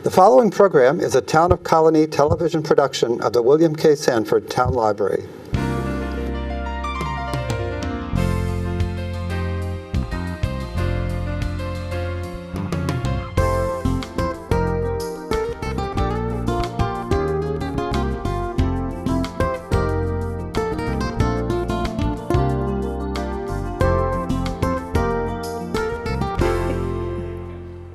The following program is a Town of Colonie television production of the William K. Sanford Town Library.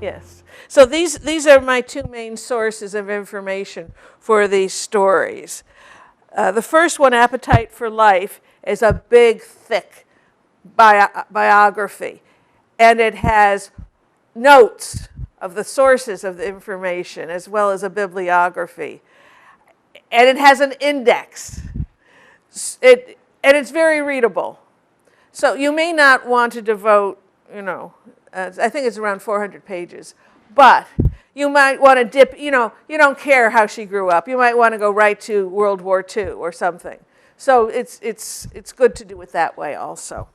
Yes. So these are my two main sources of information for these stories. The first one, Appetite for Life, is a big, thick biography. And it has notes of the sources of the information as well as a bibliography. And it has an index. And it's very readable. So you may not want to devote, I think it's around 400 pages. But you might want to dip, you don't care how she grew up. You might want to go right to World War II or something. So it's good to do it that way also.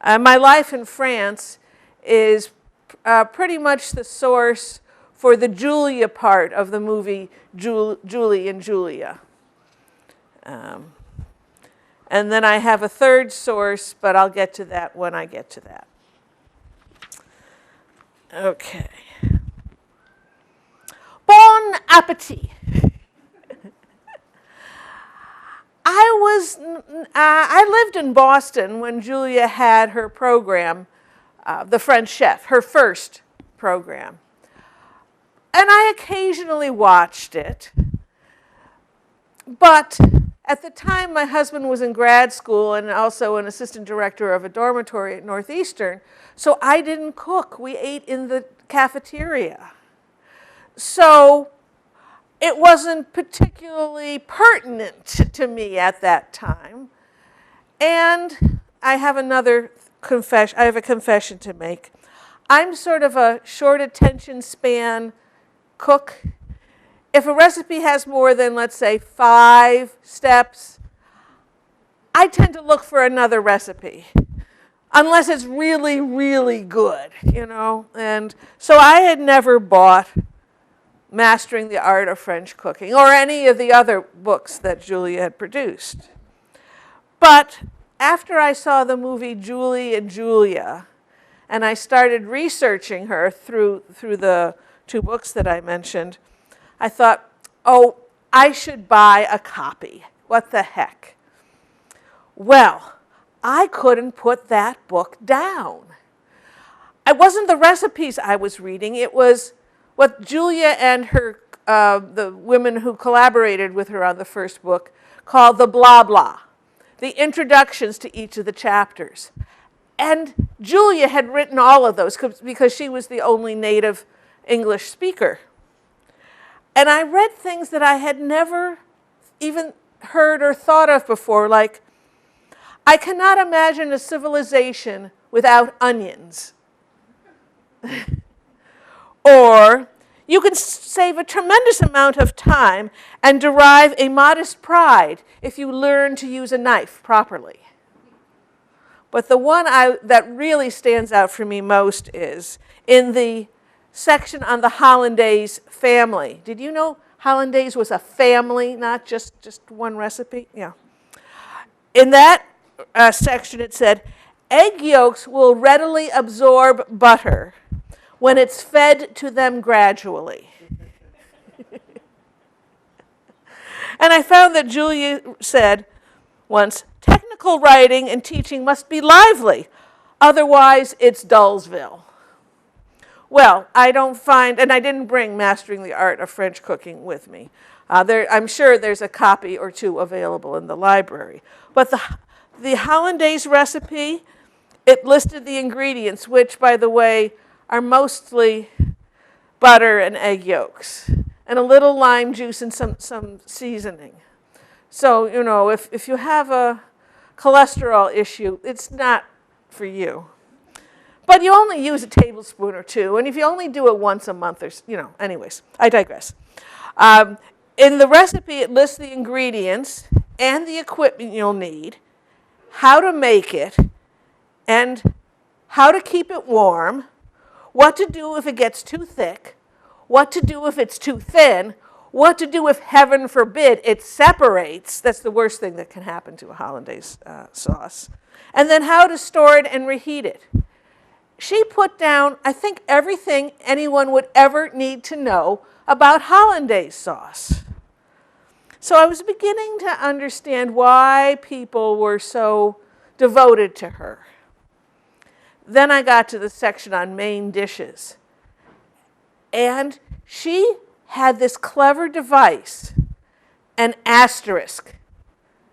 My Life in France is pretty much the source for the Julia part of the movie Julie and Julia. And then I have a third source, but I'll get to that when I get to that. Okay. Bon appetit. I lived in Boston when Julia had her program, The French Chef, her first program. And I occasionally watched it. But at the time, my husband was in grad school and also an assistant director of a dormitory at Northeastern, so I didn't cook. We ate in the cafeteria. So it wasn't particularly pertinent to me at that time. And I have another confession. I have a confession to make. I'm sort of a short attention span cook. If a recipe has more than, let's say, 5 steps, I tend to look for another recipe, unless it's really, really good, And so I had never bought Mastering the Art of French Cooking or any of the other books that Julia had produced. But after I saw the movie Julie and Julia, and I started researching her through the 2 books that I mentioned, I thought, oh, I should buy a copy. What the heck? Well, I couldn't put that book down. It wasn't the recipes I was reading. It was what Julia and her, the women who collaborated with her on the first book, called the blah blah, the introductions to each of the chapters. And Julia had written all of those because she was the only native English speaker. And I read things that I had never even heard or thought of before, like, I cannot imagine a civilization without onions. Or, you can save a tremendous amount of time and derive a modest pride if you learn to use a knife properly. But the one that really stands out for me most is in the section on the Hollandaise family. Did you know Hollandaise was a family, not just one recipe? Yeah. In that section it said, egg yolks will readily absorb butter when it's fed to them gradually. And I found that Julia said once, technical writing and teaching must be lively, otherwise it's Dullsville. Well, I don't find, and I didn't bring Mastering the Art of French Cooking with me. I'm sure there's a copy or 2 available in the library. But the Hollandaise recipe, it listed the ingredients, which, by the way, are mostly butter and egg yolks, and a little lime juice and some seasoning. So, if you have a cholesterol issue, it's not for you. But you only use a tablespoon or 2, and if you only do it once a month, anyways, I digress. In the recipe, it lists the ingredients and the equipment you'll need, how to make it, and how to keep it warm, what to do if it gets too thick, what to do if it's too thin, what to do if, heaven forbid, it separates. That's the worst thing that can happen to a hollandaise sauce. And then how to store it and reheat it. She put down, I think, everything anyone would ever need to know about hollandaise sauce. So I was beginning to understand why people were so devoted to her. Then I got to the section on main dishes. And she had this clever device, an asterisk.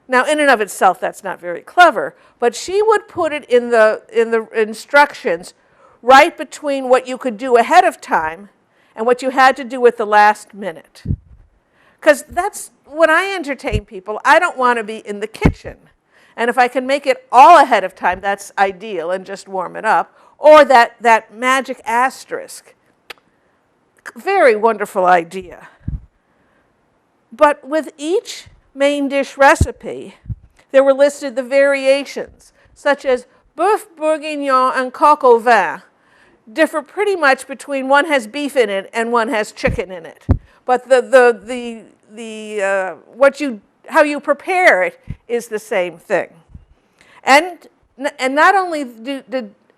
Now, in and of itself, that's not very clever, but she would put it in the instructions right between what you could do ahead of time and what you had to do at the last minute. Because that's, when I entertain people, I don't want to be in the kitchen. And if I can make it all ahead of time, that's ideal, and just warm it up. Or that magic asterisk. Very wonderful idea. But with each main dish recipe, there were listed the variations, such as boeuf bourguignon and coq au vin differ pretty much between one has beef in it and one has chicken in it. But how you prepare it is the same thing. And not only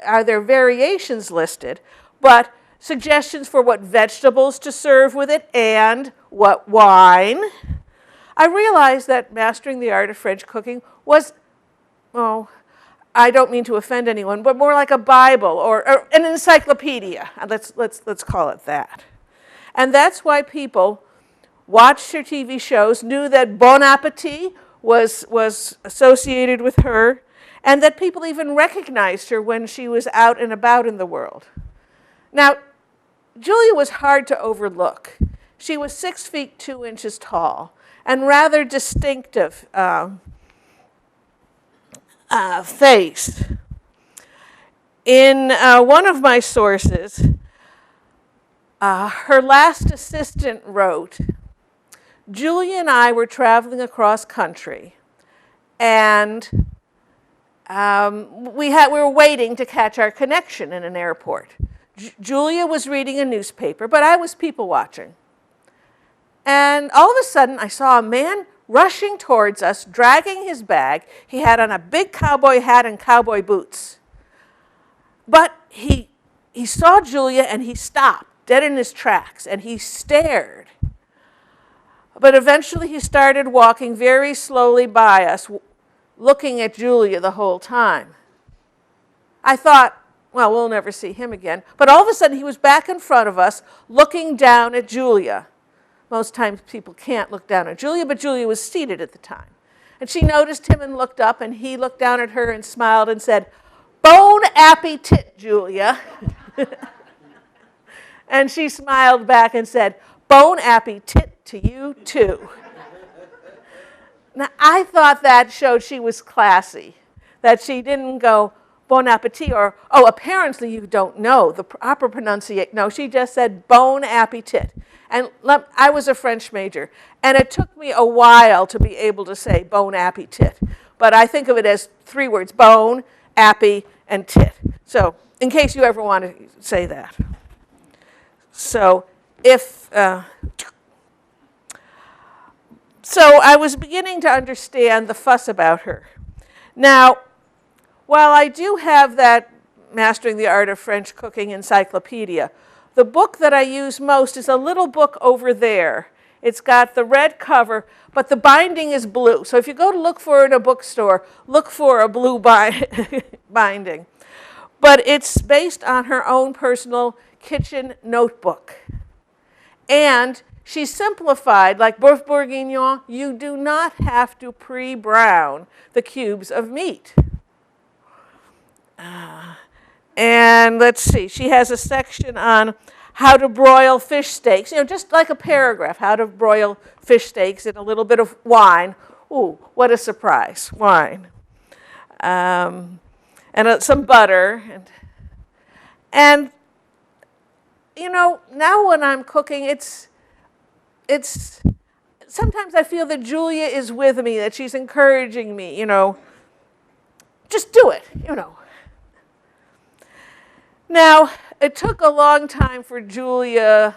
are there variations listed, but suggestions for what vegetables to serve with it and what wine. I realized that mastering the art of French cooking was, I don't mean to offend anyone, but more like a Bible or an encyclopedia. Let's call it that. And that's why people watched her TV shows, knew that Bon Appetit was associated with her, and that people even recognized her when she was out and about in the world. Now, Julia was hard to overlook. She was 6 feet 2 inches tall and rather distinctive face. In one of my sources, her last assistant wrote, Julia and I were traveling across country, and we were waiting to catch our connection in an airport. Julia was reading a newspaper, but I was people watching. And all of a sudden, I saw a man rushing towards us, dragging his bag. He had on a big cowboy hat and cowboy boots. But he saw Julia and he stopped, dead in his tracks, and he stared. But eventually he started walking very slowly by us, looking at Julia the whole time. I thought, well, we'll never see him again. But all of a sudden he was back in front of us, looking down at Julia. Most times people can't look down at Julia, but Julia was seated at the time. And she noticed him and looked up, and he looked down at her and smiled and said, Bon appetit, Julia. And she smiled back and said, Bon appetit to you too. Now, I thought that showed she was classy, that she didn't go, Bon appetit, or, oh, apparently you don't know the proper pronunciation. No, she just said bon appetit. And I was a French major, and it took me a while to be able to say bon appetit. But I think of it as 3 words, bone, appy, and tit. So in case you ever want to say that. So so I was beginning to understand the fuss about her. Now, while I do have that Mastering the Art of French Cooking encyclopedia, the book that I use most is a little book over there. It's got the red cover, but the binding is blue. So if you go to look for it in a bookstore, look for a blue binding. But it's based on her own personal kitchen notebook. And she simplified, like boeuf bourguignon, you do not have to pre-brown the cubes of meat. And let's see, she has a section on how to broil fish steaks, just like a paragraph, how to broil fish steaks in a little bit of wine. Ooh, what a surprise, wine. And some butter. And now when I'm cooking, it's sometimes I feel that Julia is with me, that she's encouraging me, just do it, Now, it took a long time for Julia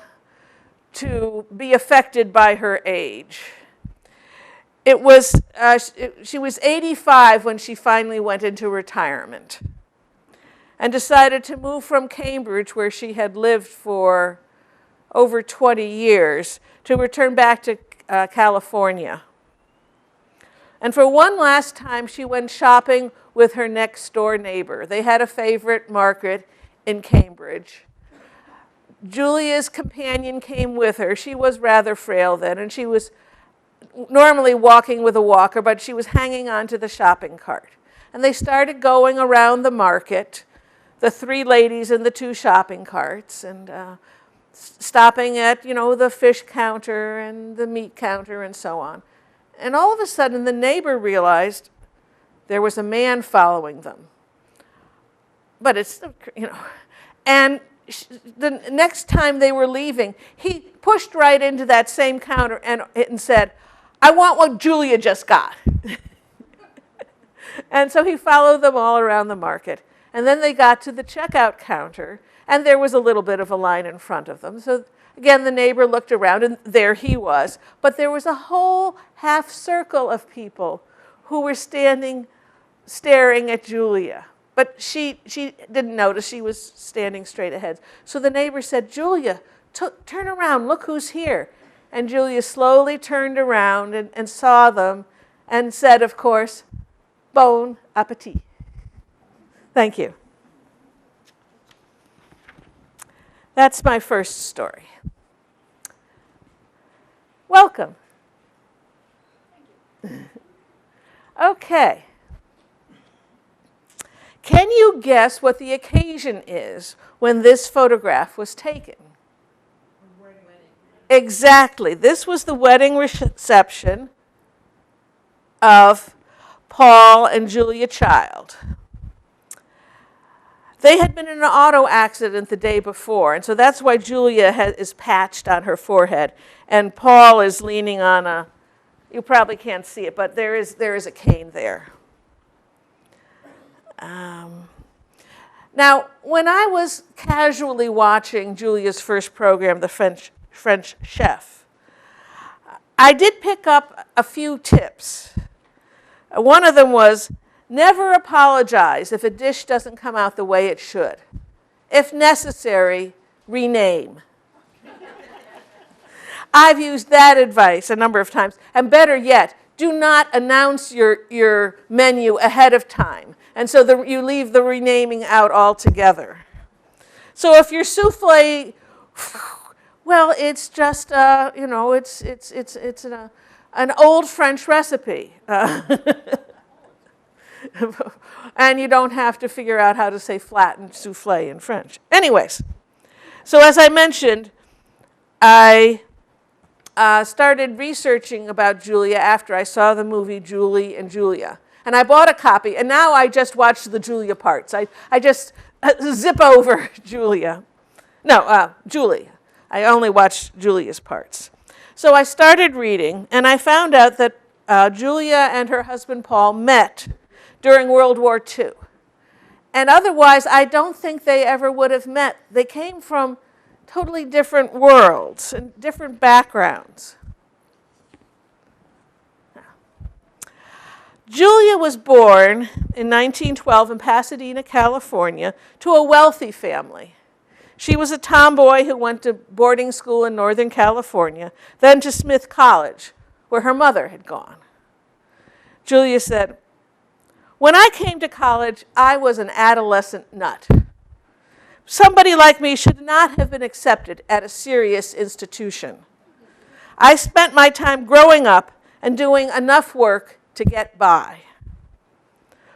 to be affected by her age. She was 85 when she finally went into retirement and decided to move from Cambridge, where she had lived for over 20 years, to return back to California. And for one last time, she went shopping with her next door neighbor. They had a favorite market in Cambridge. Julia's companion came with her. She was rather frail then, and she was normally walking with a walker, but she was hanging on to the shopping cart. And they started going around the market, the three ladies in the two shopping carts, and stopping at, the fish counter and the meat counter and so on. And all of a sudden, the neighbor realized there was a man following them. But it's, and the next time they were leaving, he pushed right into that same counter and said, "I want what Julia just got." And so he followed them all around the market. And then they got to the checkout counter, and there was a little bit of a line in front of them. So again, the neighbor looked around, and there he was. But there was a whole half circle of people who were staring at Julia. But she didn't notice. She was standing straight ahead. So the neighbor said, "Julia, turn around. Look who's here." And Julia slowly turned around and saw them and said, of course, "Bon appetit." Thank you. That's my first story. Welcome. Okay. Can you guess what the occasion is when this photograph was taken? Wedding. Exactly. This was the wedding reception of Paul and Julia Child. They had been in an auto accident the day before, and so that's why Julia is patched on her forehead, and Paul is leaning on you probably can't see it, but there is a cane there. Now, when I was casually watching Julia's first program, The French Chef, I did pick up a few tips. One of them was, never apologize if a dish doesn't come out the way it should. If necessary, rename. I've used that advice a number of times. And better yet, do not announce your menu ahead of time. And so you leave the renaming out altogether. So if your souffle, well, it's just, it's an old French recipe. And you don't have to figure out how to say flattened souffle in French. Anyways, so as I mentioned, I started researching about Julia after I saw the movie Julie and Julia. And I bought a copy, and now I just watch the Julia parts. I just zip over Julia. No, Julie. I only watched Julia's parts. So I started reading, and I found out that Julia and her husband Paul met during World War II. And otherwise, I don't think they ever would have met. They came from totally different worlds and different backgrounds. Julia was born in 1912 in Pasadena, California, to a wealthy family. She was a tomboy who went to boarding school in Northern California, then to Smith College, where her mother had gone. Julia said, "When I came to college, I was an adolescent nut. Somebody like me should not have been accepted at a serious institution. I spent my time growing up and doing enough work to get by."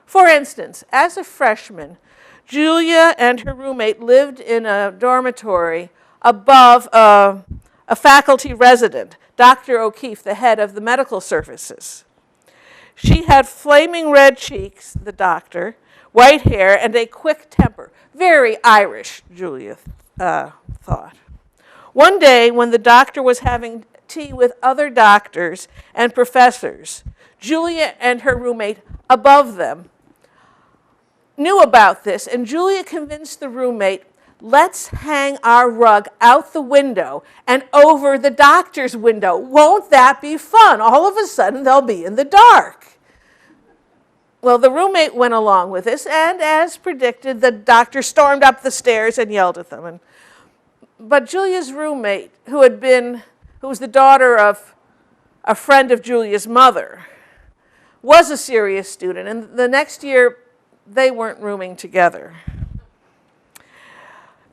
For instance, as a freshman, Julia and her roommate lived in a dormitory above a faculty resident, Dr. O'Keefe, the head of the medical services. She had flaming red cheeks, the doctor, white hair, and a quick temper. Very Irish, Julia thought. One day, when the doctor was having tea with other doctors and professors, Julia and her roommate above them knew about this, and Julia convinced the roommate let's hang our rug out the window and over the doctor's window. Won't that be fun? All of a sudden, they'll be in the dark. Well, the roommate went along with this, and as predicted, the doctor stormed up the stairs and yelled at them. But Julia's roommate, who was the daughter of a friend of Julia's mother, was a serious student, and the next year, they weren't rooming together.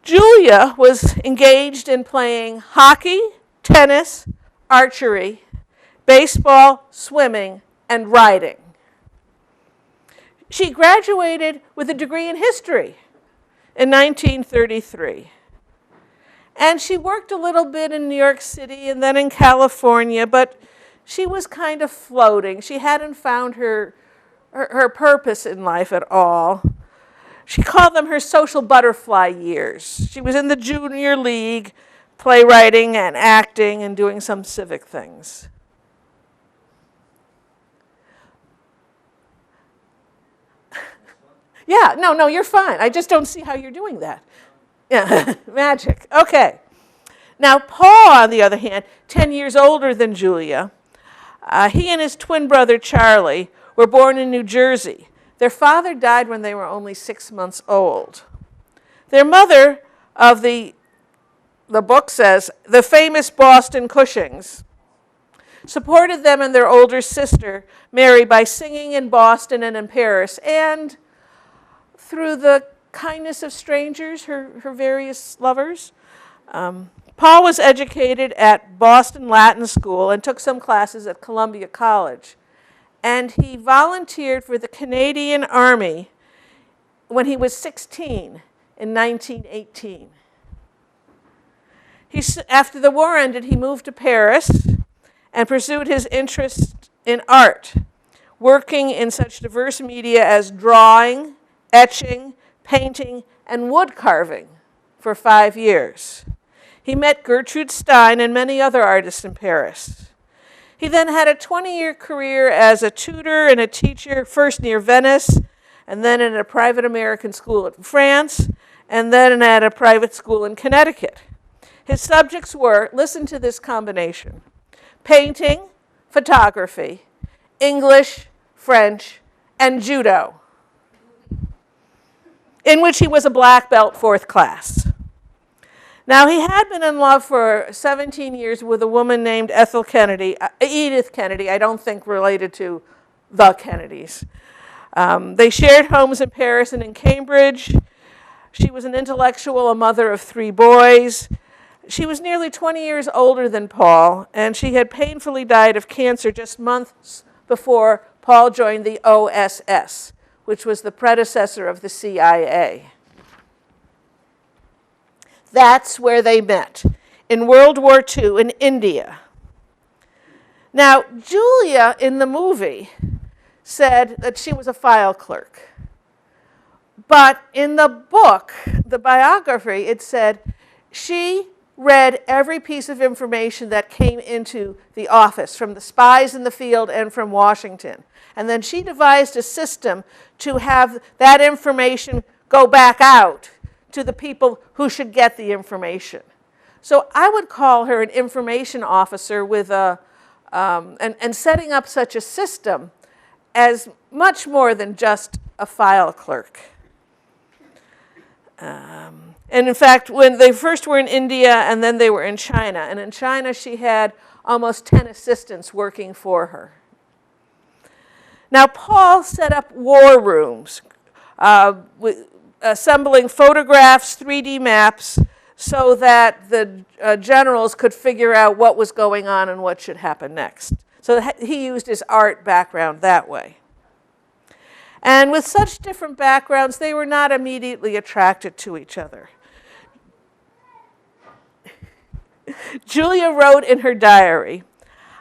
Julia was engaged in playing hockey, tennis, archery, baseball, swimming, and riding. She graduated with a degree in history in 1933. And she worked a little bit in New York City and then in California, but she was kind of floating. She hadn't found her purpose in life at all. She called them her social butterfly years. She was in the junior league, playwriting and acting and doing some civic things. Yeah, no, you're fine. I just don't see how you're doing that. Yeah, magic. Okay. Now, Paul, on the other hand, 10 years older than Julia, he and his twin brother, Charlie, were born in New Jersey. Their father died when they were only 6 months old. Their mother, of the book says, the famous Boston Cushings, supported them and their older sister, Mary, by singing in Boston and in Paris, and through the kindness of strangers, her various lovers. Paul was educated at Boston Latin School and took some classes at Columbia College. And he volunteered for the Canadian Army when he was 16 in 1918. After the war ended, he moved to Paris and pursued his interest in art, working in such diverse media as drawing, etching, painting, and wood carving for 5 years. He met Gertrude Stein and many other artists in Paris. He then had a 20-year career as a tutor and a teacher, first near Venice, and then in a private American school in France, and then at a private school in Connecticut. His subjects were, listen to this combination, painting, photography, English, French, and judo, in which he was a black belt, 4th class. Now, he had been in love for 17 years with a woman named Edith Kennedy, I don't think related to the Kennedys. They shared homes in Paris and in Cambridge. She was an intellectual, a mother of 3 boys. She was nearly 20 years older than Paul, and she had painfully died of cancer just months before Paul joined the OSS, which was the predecessor of the CIA. That's where they met, in World War II in India. Now, Julia in the movie said that she was a file clerk. But in the book, the biography, it said she read every piece of information that came into the office from the spies in the field and from Washington. And then she devised a system to have that information go back out to the people who should get the information. So I would call her an information officer with and setting up such a system as much more than just a file clerk. And in fact, when they first were in India and then they were in China, and in China she had almost 10 assistants working for her. Now, Paul set up war rooms, assembling photographs, 3D maps, so that the generals could figure out what was going on and what should happen next. So he used his art background that way. And with such different backgrounds, they were not immediately attracted to each other. Julia wrote in her diary,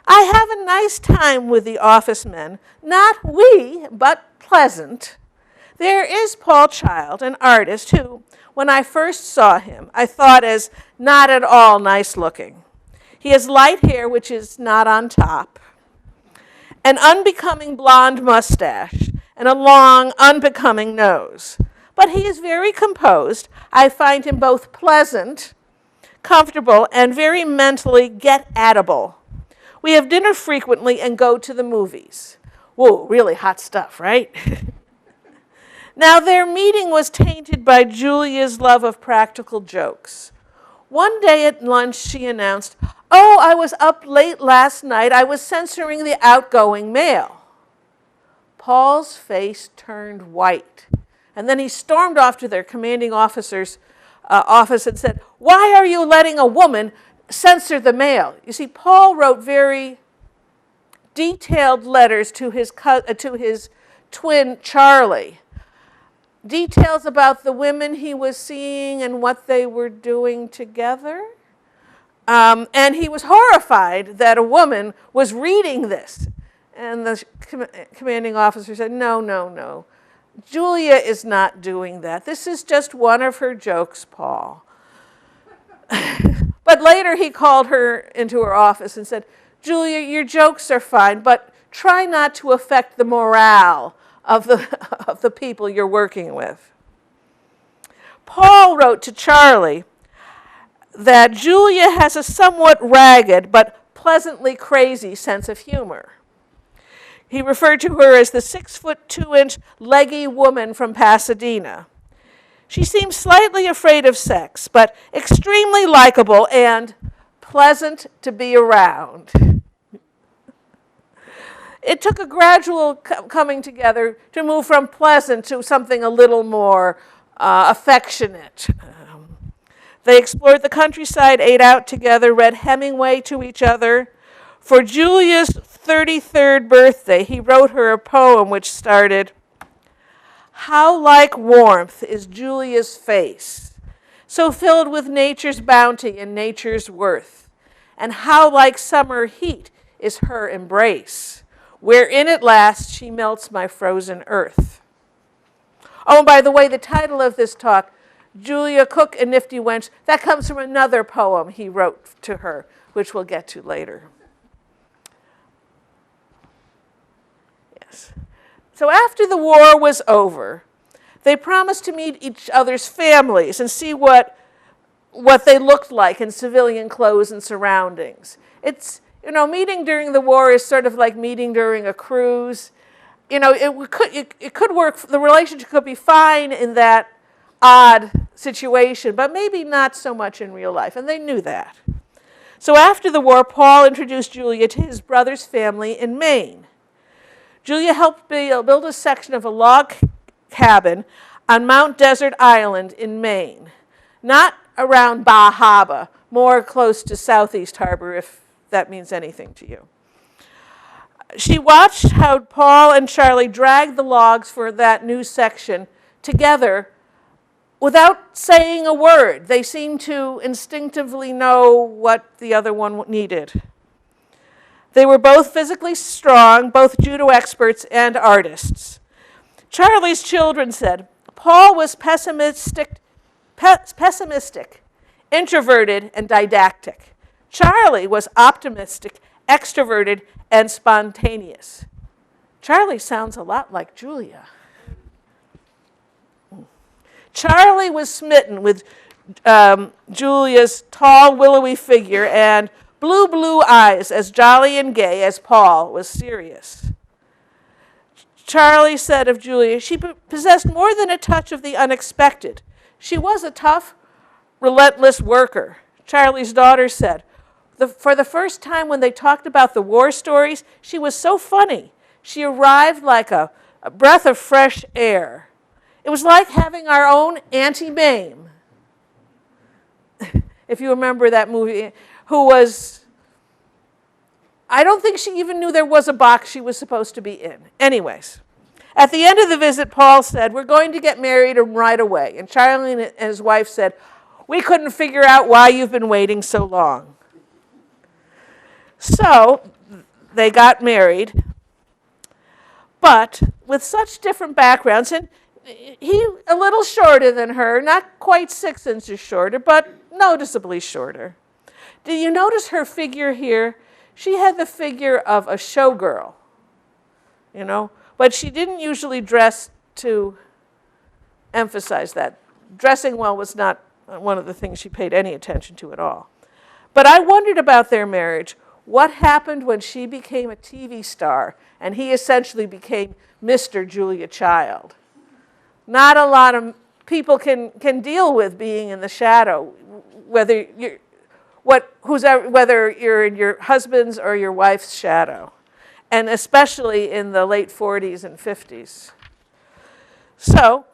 "I have a nice time with the office men, not wee, but pleasant. There is Paul Child, an artist, who, when I first saw him, I thought as not at all nice looking. He has light hair which is not on top, an unbecoming blonde mustache, and a long, unbecoming nose. But he is very composed. I find him both pleasant, comfortable, and very mentally get-atable. We have dinner frequently and go to the movies. Whoa, really hot stuff, right? Now, their meeting was tainted by Julia's love of practical jokes. One day at lunch, she announced, "Oh, I was up late last night. I was censoring the outgoing mail." Paul's face turned white, and then he stormed off to their commanding officer's office and said, "Why are you letting a woman censor the mail?" You see, Paul wrote very detailed letters to his twin, Charlie. Details about the women he was seeing and what they were doing together. And he was horrified that a woman was reading this. And the commanding officer said, "No, no, no. Julia is not doing that. This is just one of her jokes, Paul." But later he called her into her office and said, "Julia, your jokes are fine, but try not to affect the morale of the people you're working with." Paul wrote to Charlie that Julia has a somewhat ragged but pleasantly crazy sense of humor. He referred to her as the 6'2" leggy woman from Pasadena. She seems slightly afraid of sex, but extremely likable and pleasant to be around. It took a gradual coming together to move from pleasant to something a little more affectionate. They explored the countryside, ate out together, read Hemingway to each other. For Julia's 33rd birthday, he wrote her a poem which started, "How like warmth is Julia's face, so filled with nature's bounty and nature's worth, and how like summer heat is her embrace, wherein at last she melts my frozen earth." Oh, and by the way, the title of this talk, "Julia Cook and Nifty Wench," that comes from another poem he wrote to her, which we'll get to later. Yes. So after the war was over, they promised to meet each other's families and see what they looked like in civilian clothes and surroundings. It's, meeting during the war is sort of like meeting during a cruise. It could work, the relationship could be fine in that odd situation, but maybe not so much in real life, and they knew that. So after the war, Paul introduced Julia to his brother's family in Maine. Julia helped build a section of a log cabin on Mount Desert Island in Maine, not around Bar Harbor, more close to Southeast Harbor, if that means anything to you. She watched how Paul and Charlie dragged the logs for that new section together without saying a word. They seemed to instinctively know what the other one needed. They were both physically strong, both judo experts and artists. Charlie's children said, Paul was pessimistic, introverted, and didactic. Charlie was optimistic, extroverted, and spontaneous. Charlie sounds a lot like Julia. Charlie was smitten with Julia's tall, willowy figure and blue eyes, as jolly and gay as Paul was serious. Charlie said of Julia, she possessed more than a touch of the unexpected. She was a tough, relentless worker. Charlie's daughter said, for the first time when they talked about the war stories, she was so funny. She arrived like a breath of fresh air. It was like having our own Auntie Mame, if you remember that movie, who was, I don't think she even knew there was a box she was supposed to be in. Anyways, at the end of the visit, Paul said, we're going to get married right away. And Charlie and his wife said, we couldn't figure out why you've been waiting so long. So they got married, but with such different backgrounds, and he a little shorter than her, not quite 6 inches shorter, but noticeably shorter. Do you notice her figure here? She had the figure of a showgirl, but she didn't usually dress to emphasize that. Dressing well was not one of the things she paid any attention to at all. But I wondered about their marriage. What happened when she became a TV star and he essentially became Mr. Julia Child? Not a lot of people can deal with being in the shadow, whether you're in your husband's or your wife's shadow, and especially in the late 40s and 50s. So,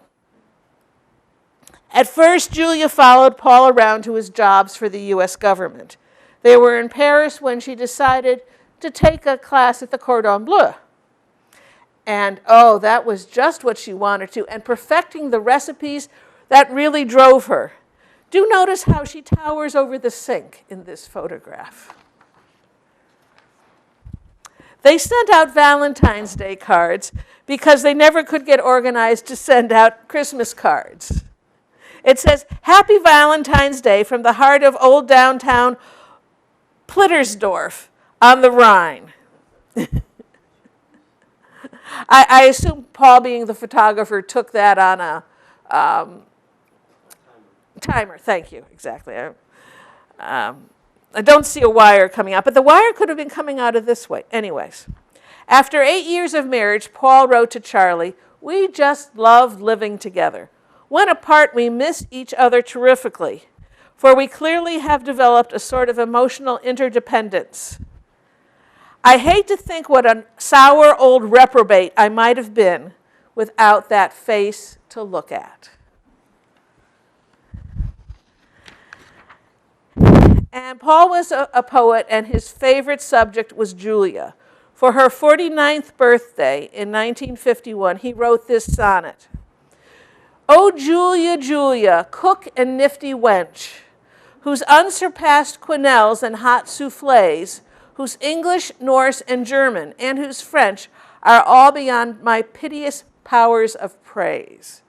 at first, Julia followed Paul around to his jobs for the U.S. government. They were in Paris when she decided to take a class at the Cordon Bleu. And oh, that was just what she wanted to. And perfecting the recipes, that really drove her. Do notice how she towers over the sink in this photograph. They sent out Valentine's Day cards because they never could get organized to send out Christmas cards. It says, Happy Valentine's Day from the heart of old downtown Plittersdorf on the Rhine. I assume Paul, being the photographer, took that on a timer. Thank you, exactly. I don't see a wire coming out, but the wire could have been coming out of this way. Anyways, after 8 years of marriage, Paul wrote to Charlie, We just love living together. When apart, we miss each other terrifically, for we clearly have developed a sort of emotional interdependence. I hate to think what a sour old reprobate I might have been without that face to look at. And Paul was a poet, and his favorite subject was Julia. For her 49th birthday in 1951, he wrote this sonnet. O Julia, Julia, cook and nifty wench, whose unsurpassed quenelles and hot soufflés, whose English, Norse, and German, and whose French are all beyond my piteous powers of praise,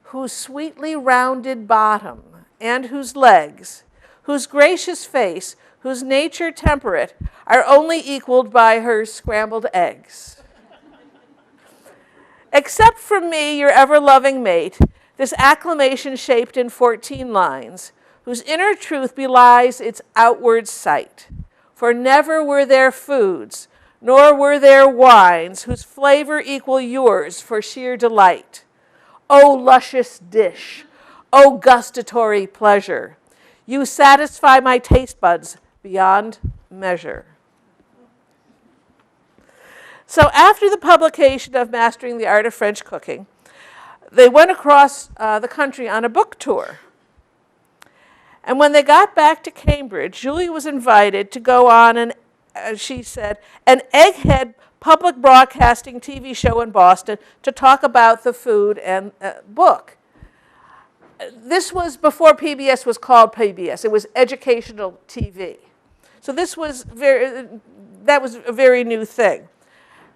whose sweetly rounded bottom, and whose legs, whose gracious face, whose nature temperate, are only equaled by her scrambled eggs. Except from me, your ever-loving mate, this acclamation shaped in 14 lines, whose inner truth belies its outward sight. For never were there foods, nor were there wines, whose flavor equal yours for sheer delight. O luscious dish, O gustatory pleasure, you satisfy my taste buds beyond measure. So after the publication of Mastering the Art of French Cooking, they went across the country on a book tour. And when they got back to Cambridge, Julia was invited to go on an, as she said, an egghead public broadcasting TV show in Boston to talk about the food and book. This was before PBS was called PBS. It was educational TV. So that was a very new thing.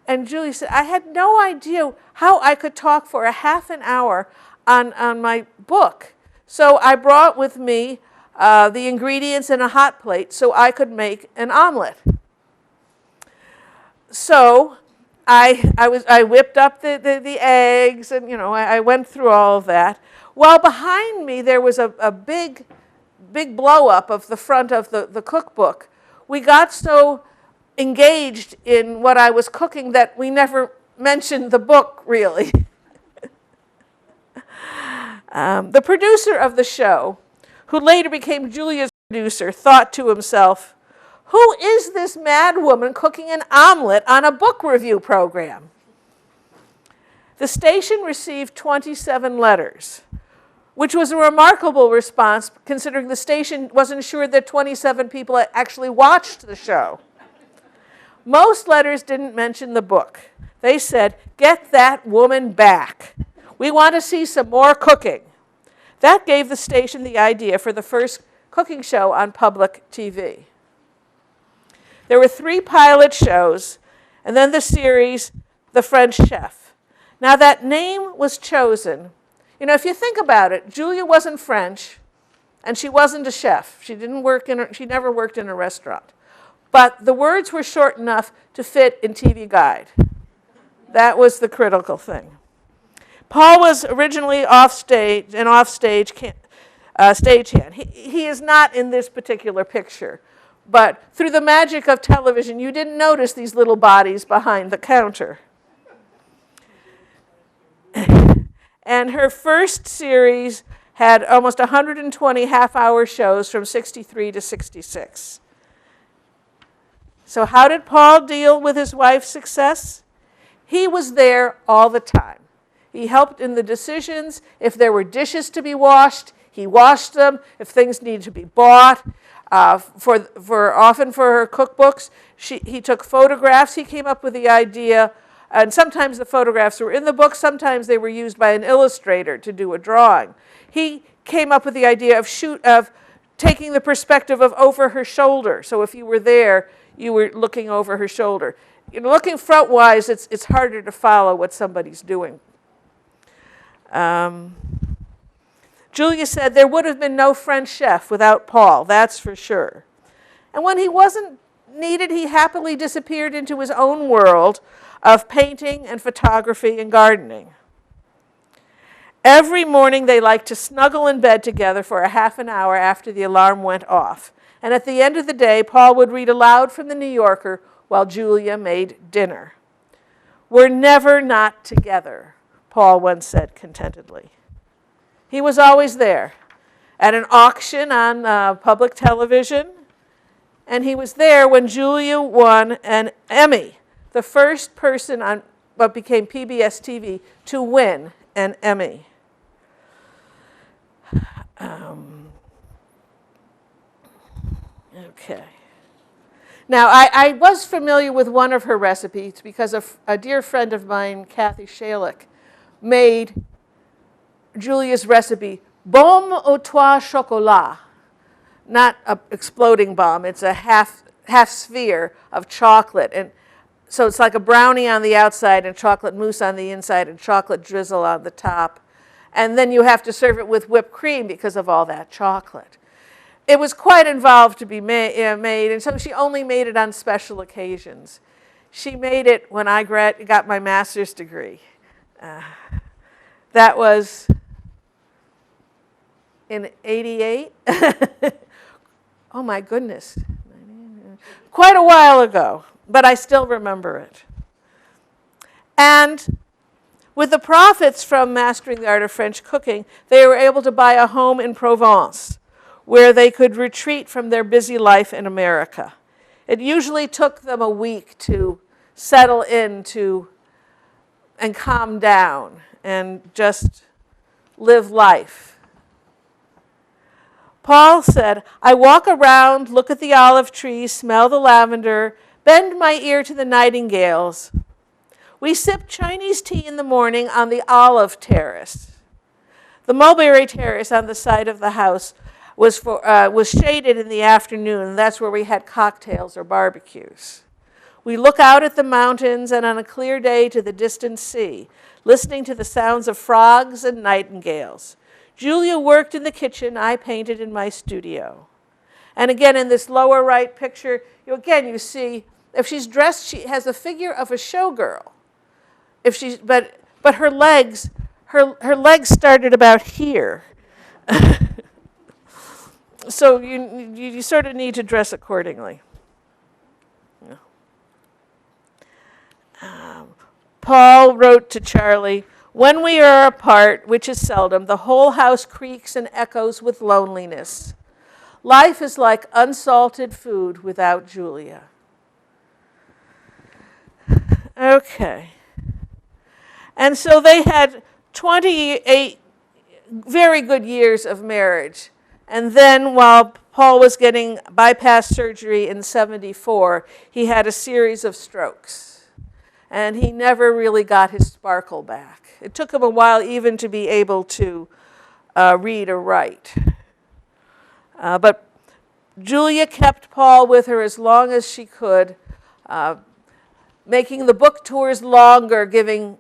And Julie said, I had no idea how I could talk for a half an hour on my book. So I brought with me the ingredients in a hot plate so I could make an omelet. So I whipped up the eggs, and I went through all of that. While behind me there was a big blow up of the front of the cookbook. We got so engaged in what I was cooking that we never mentioned the book, really. The producer of the show, who later became Julia's producer, thought to himself, who is this mad woman cooking an omelet on a book review program? The station received 27 letters, which was a remarkable response considering the station wasn't sure that 27 people had actually watched the show. Most letters didn't mention the book. They said, get that woman back. We want to see some more cooking. That gave the station the idea for the first cooking show on public TV. There were 3 pilot shows, and then the series, The French Chef. Now that name was chosen. If you think about it, Julia wasn't French, and she wasn't a chef. She never worked in a restaurant. But the words were short enough to fit in TV Guide. That was the critical thing. Paul was originally stagehand. He is not in this particular picture, but through the magic of television, you didn't notice these little bodies behind the counter. And her first series had almost 120 half-hour shows from 63 to 66. So how did Paul deal with his wife's success? He was there all the time. He helped in the decisions. If there were dishes to be washed, he washed them. If things needed to be bought, often for her cookbooks, he took photographs. He came up with the idea, and sometimes the photographs were in the book. Sometimes they were used by an illustrator to do a drawing. He came up with the idea of taking the perspective of over her shoulder. So if you were there, you were looking over her shoulder. Looking front-wise, it's harder to follow what somebody's doing. Julia said there would have been no French chef without Paul, that's for sure. And when he wasn't needed, he happily disappeared into his own world of painting and photography and gardening. Every morning they liked to snuggle in bed together for a half an hour after the alarm went off. And at the end of the day, Paul would read aloud from the New Yorker while Julia made dinner. "We're never not together," Paul once said contentedly. He was always there at an auction on public television, and he was there when Julia won an Emmy, the first person on what became PBS TV to win an Emmy. Okay. Now, I was familiar with one of her recipes because a dear friend of mine, Kathy Shalick, made Julia's recipe, Bombe aux trois chocolats. Not an exploding bomb, it's a half sphere of chocolate. And so it's like a brownie on the outside and chocolate mousse on the inside and chocolate drizzle on the top. And then you have to serve it with whipped cream because of all that chocolate. It was quite involved to be made, and so she only made it on special occasions. She made it when I got my master's degree. That was in '88. Oh my goodness. Quite a while ago, but I still remember it. And with the profits from mastering the art of French cooking, they were able to buy a home in Provence, where they could retreat from their busy life in America. It usually took them a week to settle into and calm down and just live life. Paul said, "I walk around, look at the olive trees, smell the lavender, bend my ear to the nightingales. We sip Chinese tea in the morning on the olive terrace." The mulberry terrace on the side of the house was shaded in the afternoon, and that's where we had cocktails or barbecues. We look out at the mountains and on a clear day to the distant sea, listening to the sounds of frogs and nightingales. Julia worked in the kitchen, I painted in my studio. And again, in this lower right picture, you see, if she's dressed, she has a figure of a showgirl. But her legs started about here. So you sort of need to dress accordingly. Paul wrote to Charlie, "When we are apart, which is seldom, the whole house creaks and echoes with loneliness. Life is like unsalted food without Julia." Okay. And so they had 28 very good years of marriage. And then while Paul was getting bypass surgery in '74, he had a series of strokes. And he never really got his sparkle back. It took him a while even to be able to read or write. But Julia kept Paul with her as long as she could, making the book tours longer, giving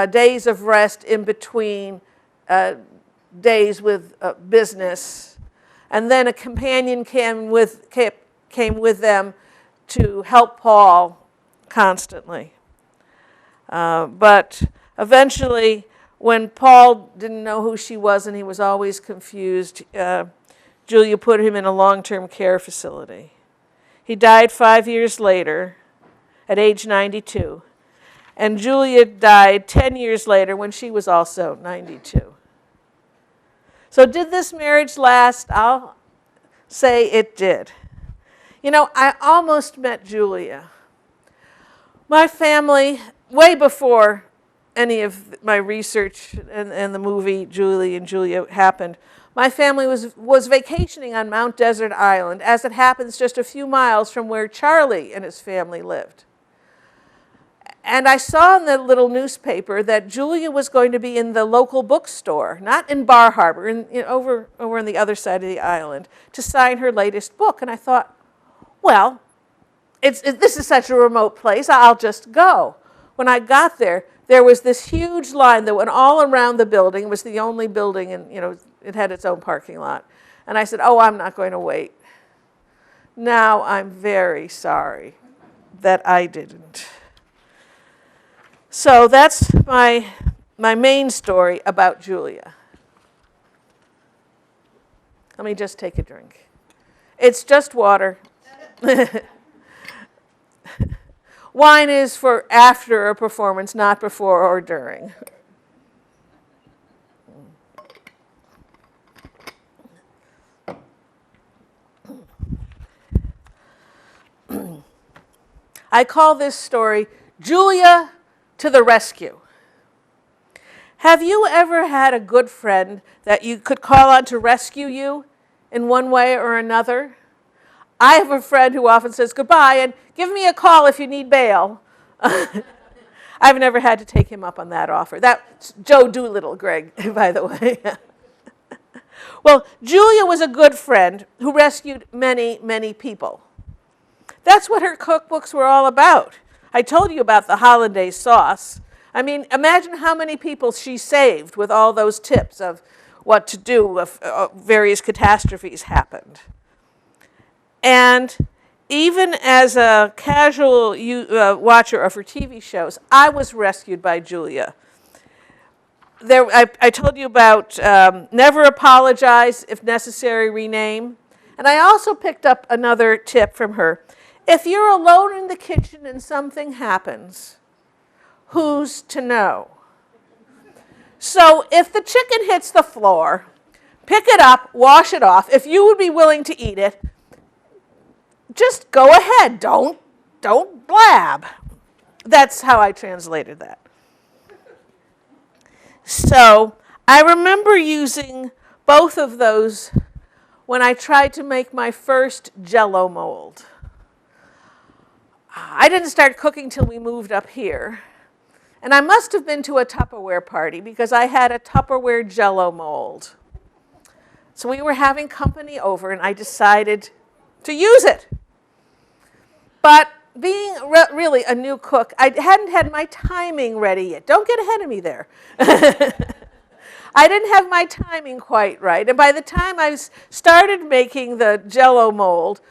days of rest in between days with business. And then a companion came with them to help Paul constantly. But eventually, When Paul didn't know who she was and he was always confused, Julia put him in a long-term care facility. He died 5 years later at age 92. And Julia died 10 years later when she was also 92. So did this marriage last? I'll say it did. You know, I almost met Julia. My family, way before any of my research and the movie Julie and Julia happened, my family was vacationing on Mount Desert Island, as it happens just a few miles from where Charlie and his family lived. And I saw in the little newspaper that Julia was going to be in the local bookstore, not in Bar Harbor, over on the other side of the island, to sign her latest book. And I thought, well, this is such a remote place, I'll just go. When I got there, there was this huge line that went all around the building. It was the only building, and it had its own parking lot. And I said, oh, I'm not going to wait. Now I'm very sorry that I didn't. So that's my main story about Julia. Let me just take a drink. It's just water. Wine is for after a performance, not before or during. I call this story Julia to the Rescue. Have you ever had a good friend that you could call on to rescue you in one way or another? I have a friend who often says goodbye and give me a call if you need bail. I've never had to take him up on that offer. That's Joe Doolittle, Greg, by the way. Well, Julia was a good friend who rescued many, many people. That's what her cookbooks were all about. I told you about the hollandaise sauce. I mean, imagine how many people she saved with all those tips of what to do if various catastrophes happened. And even as a casual watcher of her TV shows, I was rescued by Julia. I told you about never apologize, if necessary, rename. And I also picked up another tip from her. If you're alone in the kitchen and something happens, who's to know? So if the chicken hits the floor, pick it up, wash it off. If you would be willing to eat it, just go ahead. Don't blab. That's how I translated that. So I remember using both of those when I tried to make my first Jell-O mold. I didn't start cooking till we moved up here. And I must have been to a Tupperware party because I had a Tupperware Jell-O mold. So we were having company over and I decided to use it. But being really a new cook, I hadn't had my timing ready yet. Don't get ahead of me there. I didn't have my timing quite right. And by the time I started making the Jell-O mold,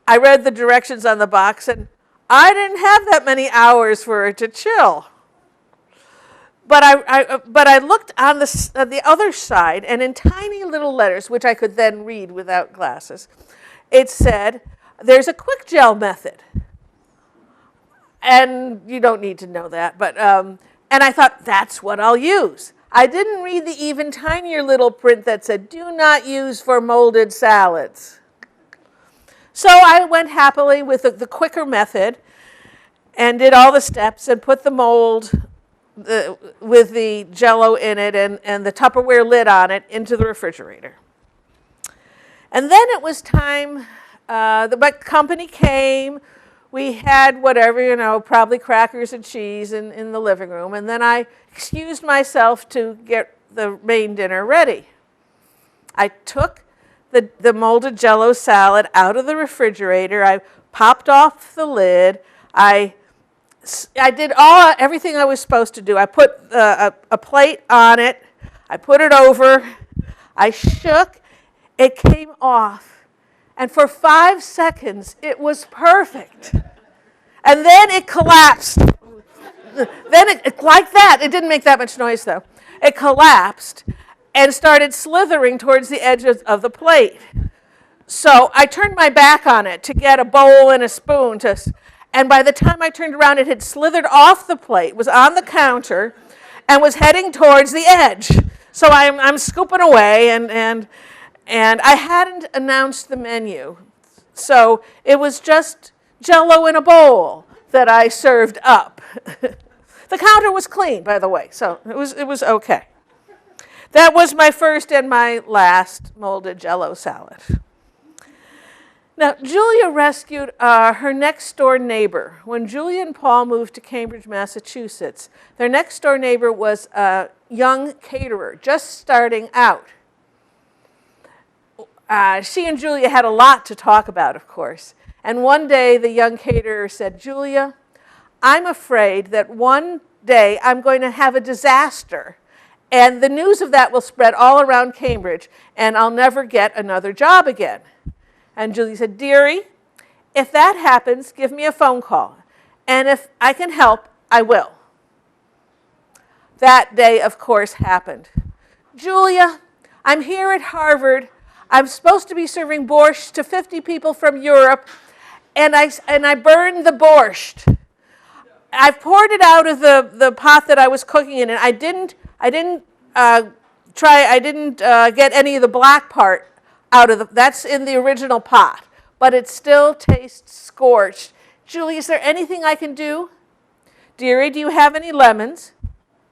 I read the directions on the box and I didn't have that many hours for it to chill. But I looked on the other side, and in tiny little letters, which I could then read without glasses, it said, there's a quick gel method. And you don't need to know that, but and I thought, that's what I'll use. I didn't read the even tinier little print that said, do not use for molded salads. So I went happily with the quicker method and did all the steps and put the mold with the Jell-O in it and the Tupperware lid on it into the refrigerator. And then it was time, the company came, we had whatever, probably crackers and cheese in the living room, and then I excused myself to get the main dinner ready. I took the molded Jell-O salad out of the refrigerator, I popped off the lid, I did everything I was supposed to do. I put a plate on it. I put it over. I shook. It came off. And for 5 seconds, it was perfect. And then it collapsed. Then like that. It didn't make that much noise, though. it collapsed and started slithering towards the edge of the plate. So I turned my back on it to get a bowl and a spoon, and by the time I turned around, it had slithered off the plate, was on the counter, and was heading towards the edge. So I'm scooping away, and I hadn't announced the menu. So it was just Jell-O in a bowl that I served up. The counter was clean, by the way, so it was okay. That was my first and my last molded Jell-O salad. Now, Julia rescued her next-door neighbor. When Julia and Paul moved to Cambridge, Massachusetts, their next-door neighbor was a young caterer, just starting out. She and Julia had a lot to talk about, of course. And one day, the young caterer said, "Julia, I'm afraid that one day I'm going to have a disaster, and the news of that will spread all around Cambridge, and I'll never get another job again." And Julia said, "Dearie, if that happens, give me a phone call. And if I can help, I will." That day, of course, happened. "Julia, I'm here at Harvard. I'm supposed to be serving borscht to 50 people from Europe, and I burned the borscht. I've poured it out of the pot that I was cooking in, and I didn't get any of the black part out of that's in the original pot, but it still tastes scorched. Julie, is there anything I can do?" "Dearie, do you have any lemons?"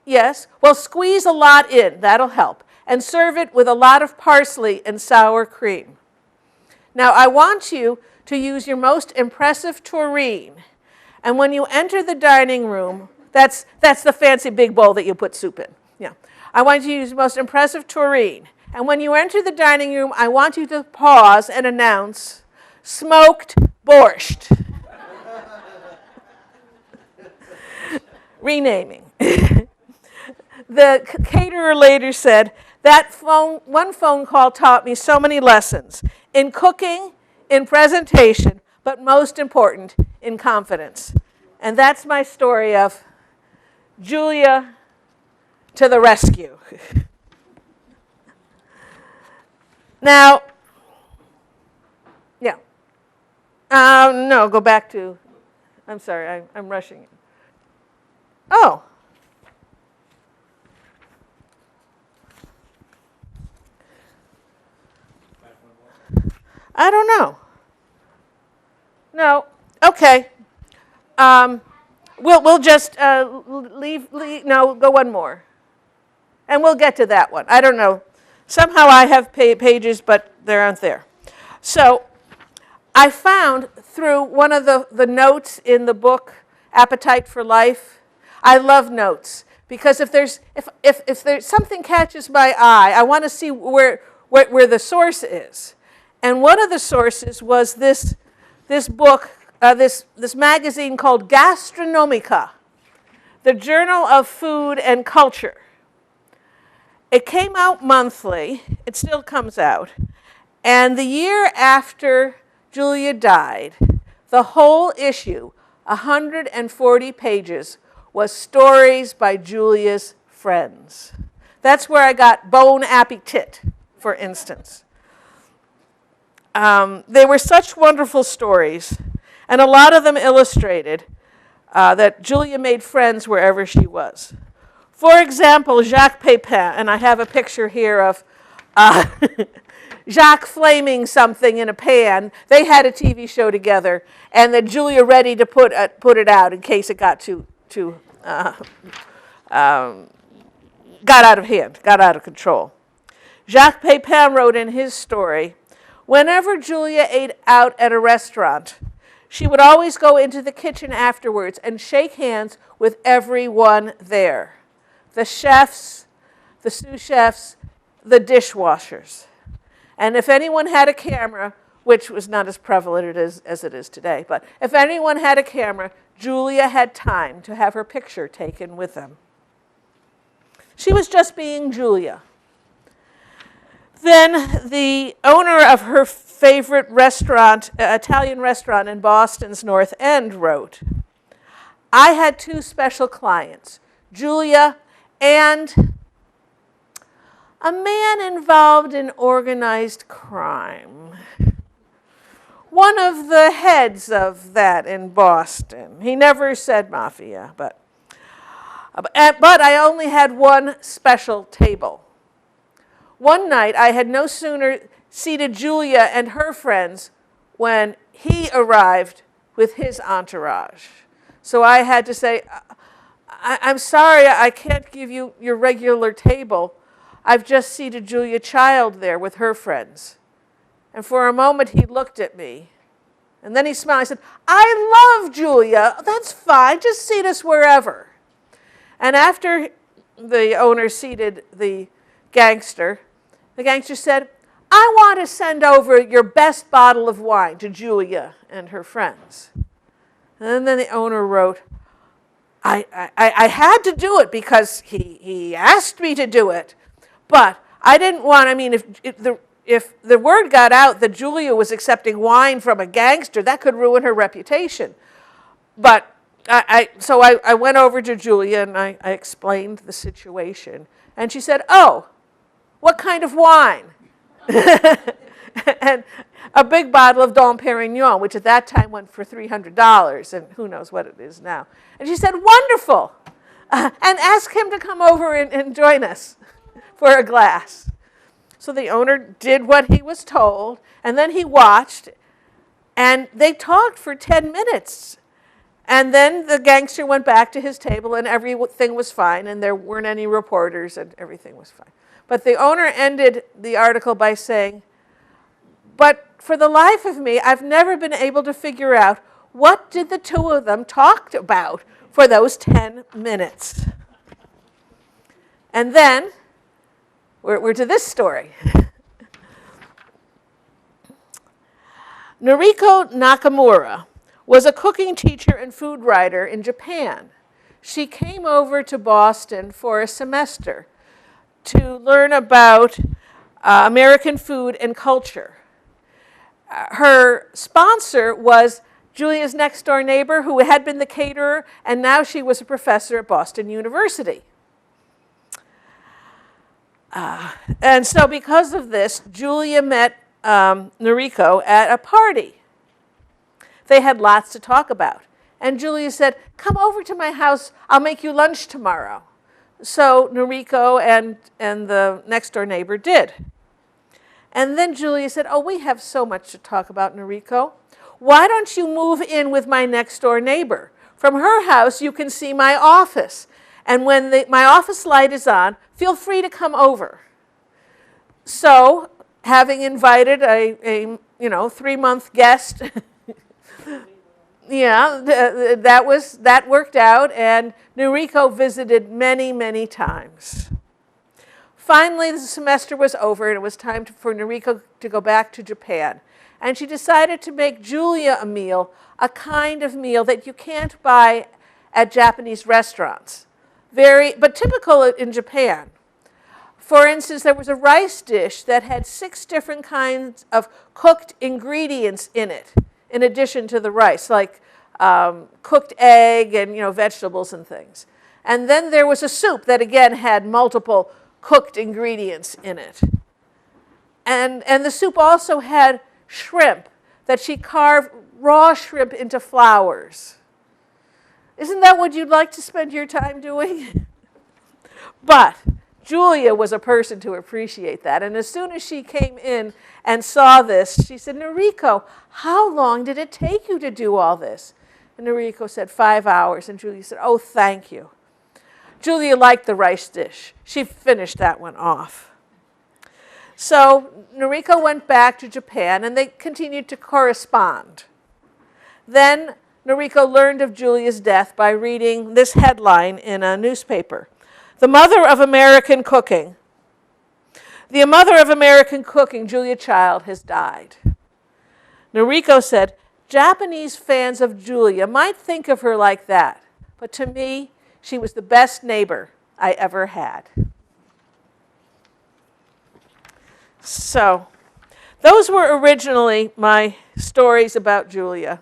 "Yes." "Well, squeeze a lot in, that'll help, and serve it with a lot of parsley and sour cream. Now, I want you to use your most impressive tureen, and when you enter the dining room," that's the fancy big bowl that you put soup in. Yeah. "I want you to use your most impressive tureen. And when you enter the dining room, I want you to pause and announce, 'Smoked borscht.'" Renaming. The caterer later said, "That one phone call taught me so many lessons in cooking, in presentation, but most important, in confidence." And that's my story of Julia to the rescue. Now, yeah. No, go back to, I'm sorry, I'm rushing it. Oh. I don't know. No. Okay. We'll just leave. No, go one more, and we'll get to that one. I don't know. Somehow I have pages, but they aren't there. So I found through one of the notes in the book, Appetite for Life. I love notes because if there's something catches my eye, I want to see where the source is. And one of the sources was this book, this magazine called Gastronomica, the Journal of Food and Culture. It came out monthly. It still comes out. And the year after Julia died, the whole issue, 140 pages, was stories by Julia's friends. That's where I got Bon Appetit, for instance. They were such wonderful stories, and a lot of them illustrated that Julia made friends wherever she was. For example, Jacques Pepin, and I have a picture here of Jacques flaming something in a pan. They had a TV show together, and then Julia ready to put it out in case it got got out of hand, got out of control. Jacques Pepin wrote in his story, "Whenever Julia ate out at a restaurant, she would always go into the kitchen afterwards and shake hands with everyone there. The chefs, the sous chefs, the dishwashers. And if anyone had a camera," which was not as prevalent as it is today, but if anyone had a camera, Julia had time to have her picture taken with them. She was just being Julia. Then the owner of her favorite restaurant, Italian restaurant in Boston's North End, wrote, "I had two special clients, Julia and a man involved in organized crime. One of the heads of that in Boston. He never said mafia, but I only had one special table. One night, I had no sooner seated Julia and her friends when he arrived with his entourage. So I had to say, I'm sorry, I can't give you your regular table. I've just seated Julia Child there with her friends. And for a moment, he looked at me. And then he smiled. I said, I love Julia. That's fine. Just seat us wherever. And after the owner seated the gangster said, I want to send over your best bottle of wine to Julia and her friends. And then the owner wrote, I had to do it because he asked me to do it. But I didn't want, if the word got out that Julia was accepting wine from a gangster, that could ruin her reputation. But so I went over to Julia and I explained the situation. And she said, oh, what kind of wine? And a big bottle of Dom Perignon, which at that time went for $300, and who knows what it is now. And she said, wonderful. And ask him to come over and join us for a glass. So the owner did what he was told, and then he watched, and they talked for 10 minutes. And then the gangster went back to his table, and everything was fine, and there weren't any reporters, and everything was fine. But the owner ended the article by saying, but for the life of me, I've never been able to figure out what did the two of them talk about for those 10 minutes. And then we're to this story. Noriko Nakamura was a cooking teacher and food writer in Japan. She came over to Boston for a semester to learn about American food and culture. Her sponsor was Julia's next door neighbor, who had been the caterer, and now she was a professor at Boston University. And so because of this, Julia met Noriko at a party. They had lots to talk about. And Julia said, come over to my house, I'll make you lunch tomorrow. So Noriko and the next door neighbor did. And then Julia said, oh, we have so much to talk about, Noriko. Why don't you move in with my next door neighbor? From her house, you can see my office. And when my office light is on, feel free to come over. So, having invited a 3-month guest, that worked out, and Noriko visited many, many times. Finally, the semester was over, and it was time for Noriko to go back to Japan. And she decided to make Julia a meal, a kind of meal that you can't buy at Japanese restaurants. But typical in Japan. For instance, there was a rice dish that had 6 different kinds of cooked ingredients in it, in addition to the rice, like cooked egg and vegetables and things. And then there was a soup that again had multiple cooked ingredients in it. And the soup also had shrimp that she carved raw shrimp into flowers. Isn't that what you'd like to spend your time doing? But Julia was a person to appreciate that. And as soon as she came in and saw this, she said, Noriko, how long did it take you to do all this? And Noriko said, 5 hours. And Julia said, oh, thank you. Julia liked the rice dish. She finished that one off. So Noriko went back to Japan, and they continued to correspond. Then Noriko learned of Julia's death by reading this headline in a newspaper. The mother of American cooking. The mother of American cooking, Julia Child, has died. Noriko said, Japanese fans of Julia might think of her like that, but to me, she was the best neighbor I ever had. So, those were originally my stories about Julia.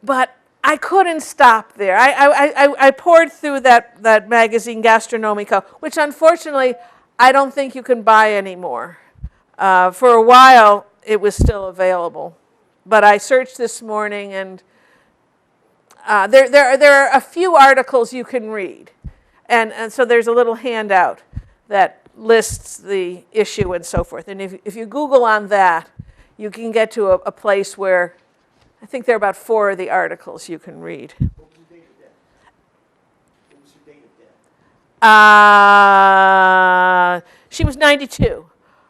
But I couldn't stop there. I poured through that magazine, Gastronomico, which unfortunately I don't think you can buy anymore. For a while, it was still available. But I searched this morning, and there are a few articles you can read. And so there's a little handout that lists the issue and so forth. And if you Google on that, you can get to a place where I think there are about 4 of the articles you can read. What was the date of death? What was the date of death? She was 92.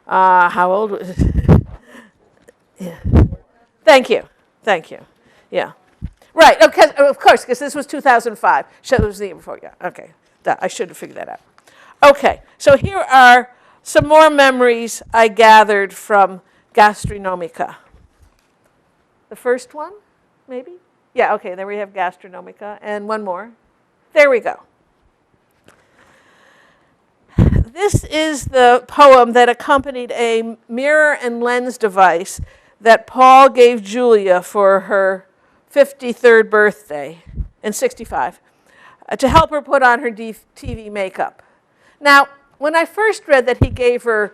How old was Yeah. Thank you. Yeah. Right, okay, of course, because this was 2005. So it was the year before, yeah, okay. I should have figured that out. Okay, so here are some more memories I gathered from Gastronomica. The first one, maybe? Yeah, okay, there we have Gastronomica, and one more. There we go. This is the poem that accompanied a mirror and lens device that Paul gave Julia for her 53rd birthday in 65 to help her put on her TV makeup. Now, when I first read that he gave her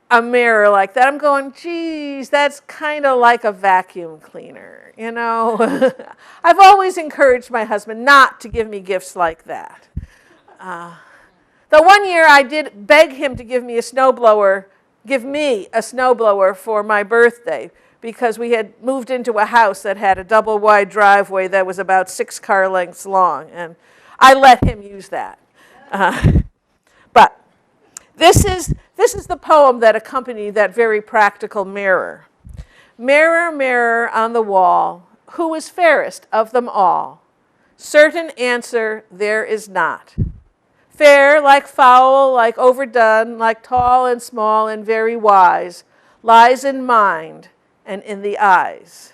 a mirror like that, I'm going, geez, that's kind of like a vacuum cleaner, you know? I've always encouraged my husband not to give me gifts like that. The one year I did beg him to give me a snowblower for my birthday, because we had moved into a house that had a double wide driveway that was about 6 car lengths long, and I let him use that. But this is the poem that accompanied that very practical mirror. Mirror, mirror on the wall, who is fairest of them all? Certain answer there is not. Fair like foul, like overdone, like tall and small and very wise, lies in mind and in the eyes.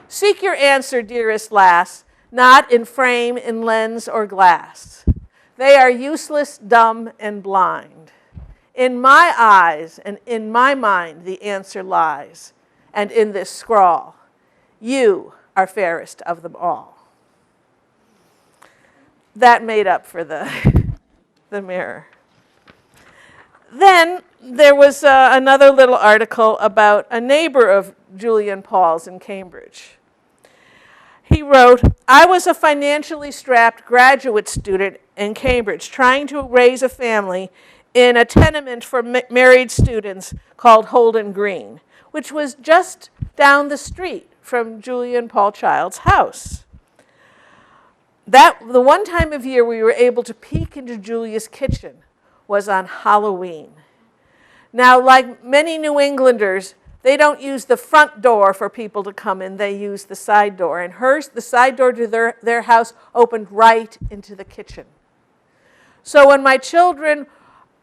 Seek your answer, dearest lass, not in frame, in lens, or glass. They are useless, dumb, and blind. In my eyes and in my mind the answer lies, and in this scrawl, you are fairest of them all. That made up for the mirror. Then there was another little article about a neighbor of Julian Paul's in Cambridge. He wrote, I was a financially strapped graduate student in Cambridge trying to raise a family in a tenement for married students called Holden Green, which was just down the street from Julian Paul Child's house. The one time of year we were able to peek into Julia's kitchen was on Halloween. Now, like many New Englanders, they don't use the front door for people to come in, they use the side door. And the side door to their house opened right into the kitchen. So when my children,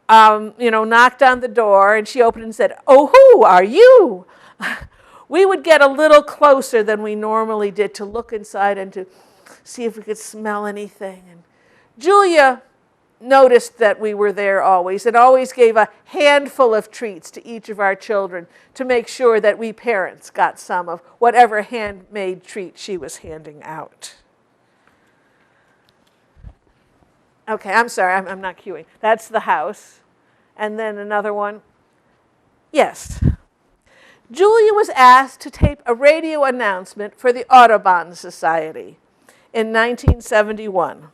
knocked on the door and she opened and said, oh, who are you? We would get a little closer than we normally did to look inside and to see if we could smell anything. And Julia noticed that we were there always and always gave a handful of treats to each of our children to make sure that we parents got some of whatever handmade treat she was handing out. Okay, I'm sorry, I'm not cueing. That's the house. And then another one. Yes. Julia was asked to tape a radio announcement for the Audubon Society in 1971.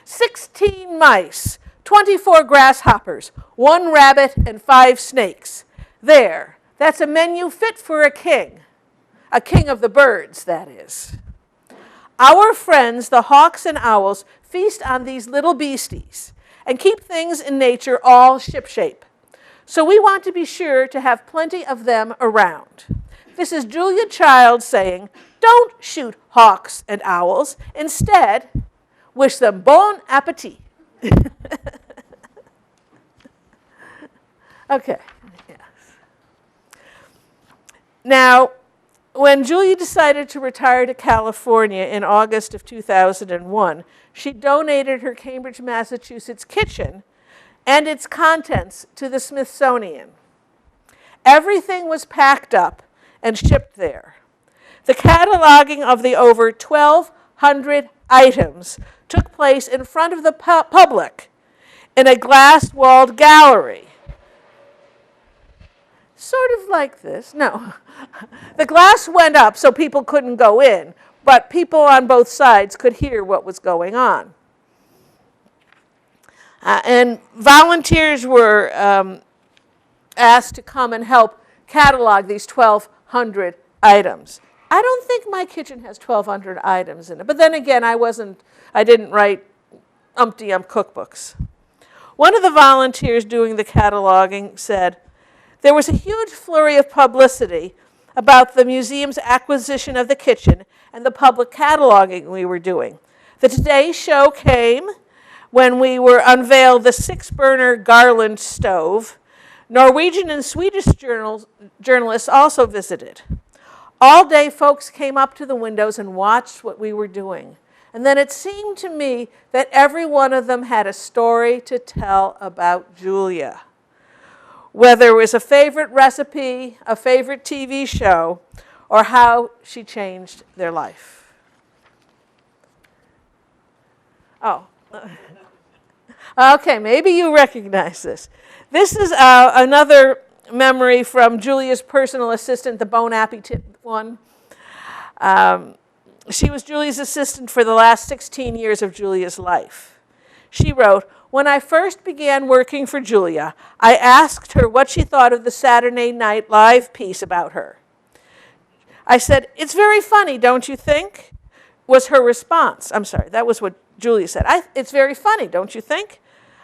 16 mice, 24 grasshoppers, 1 rabbit, and 5 snakes. There, that's a menu fit for a king of the birds, that is. Our friends, the hawks and owls, feast on these little beasties and keep things in nature all shipshape. So we want to be sure to have plenty of them around. This is Julia Child saying, don't shoot hawks and owls. Instead, wish them bon appetit. Okay, yes. Now, when Julia decided to retire to California in August of 2001, she donated her Cambridge, Massachusetts kitchen and its contents to the Smithsonian. Everything was packed up and shipped there. The cataloging of the over 1,200 items took place in front of the public in a glass-walled gallery. Sort of like this. No. The glass went up so people couldn't go in, but people on both sides could hear what was going on. And volunteers were asked to come and help catalog these 1,200 items. I don't think my kitchen has 1,200 items in it, but then again, I didn't write umpty-ump cookbooks. One of the volunteers doing the cataloging said, "There was a huge flurry of publicity about the museum's acquisition of the kitchen and the public cataloging we were doing. The Today Show came when we were unveiled the 6-burner Garland stove. Norwegian and Swedish journalists also visited. All day, folks came up to the windows and watched what we were doing. And then it seemed to me that every one of them had a story to tell about Julia. Whether it was a favorite recipe, a favorite TV show, or how she changed their life." Oh. Okay, maybe you recognize this. This is another memory from Julia's personal assistant, the Bon Appetit one. She was Julia's assistant for the last 16 years of Julia's life. She wrote, "When I first began working for Julia, I asked her what she thought of the Saturday Night Live piece about her. I said, 'It's very funny, don't you think?' was her response." I'm sorry, that was what Julia said. "It's very funny, don't you think?"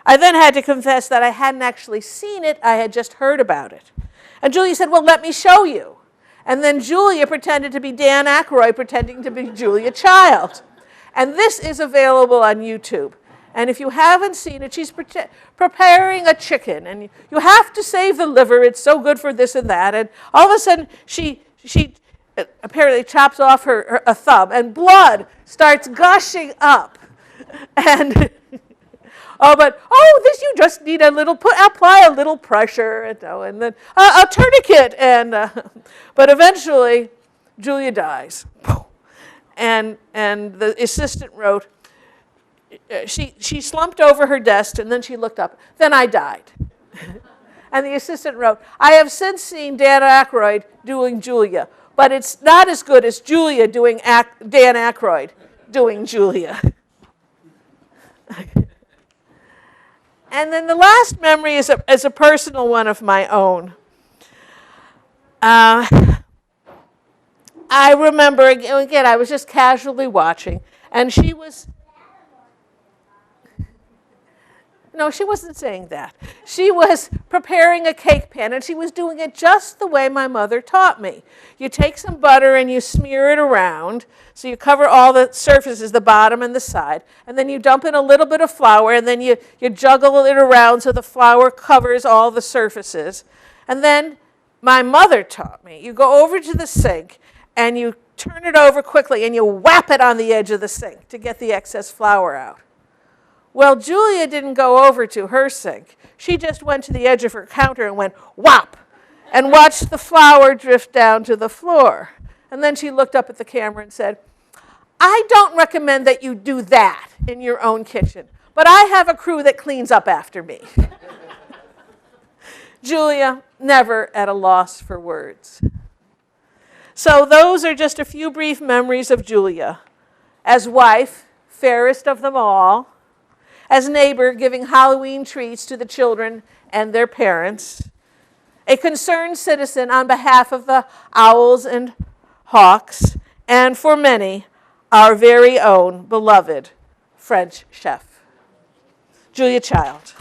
I then had to confess that I hadn't actually seen it, I had just heard about it. And Julia said, "Well, let me show you." And then Julia pretended to be Dan Aykroyd pretending to be Julia Child. And this is available on YouTube. And if you haven't seen it, she's preparing a chicken. And you have to save the liver, it's so good for this and that. And all of a sudden, she apparently chops off a thumb, and blood starts gushing up. And this you just need apply a little pressure, and then a tourniquet, but eventually Julia dies, and the assistant wrote, she slumped over her desk and then she looked up. "Then I died." And the assistant wrote, "I have since seen Dan Aykroyd doing Julia, but it's not as good as Julia doing Dan Aykroyd doing Julia." And then the last memory is a personal one of my own. I remember, again, I was just casually watching, and she was... No, she wasn't saying that. She was preparing a cake pan, and she was doing it just the way my mother taught me. You take some butter and you smear it around, so you cover all the surfaces, the bottom and the side, and then you dump in a little bit of flour, and then you juggle it around so the flour covers all the surfaces. And then my mother taught me, you go over to the sink, and you turn it over quickly, and you whap it on the edge of the sink to get the excess flour out. Well, Julia didn't go over to her sink. She just went to the edge of her counter and went whop, and watched the flour drift down to the floor. And then she looked up at the camera and said, "I don't recommend that you do that in your own kitchen, but I have a crew that cleans up after me." Julia, never at a loss for words. So those are just a few brief memories of Julia. As wife, fairest of them all. As neighbor, giving Halloween treats to the children and their parents. A concerned citizen on behalf of the owls and hawks. And for many, our very own beloved French chef. Julia Child.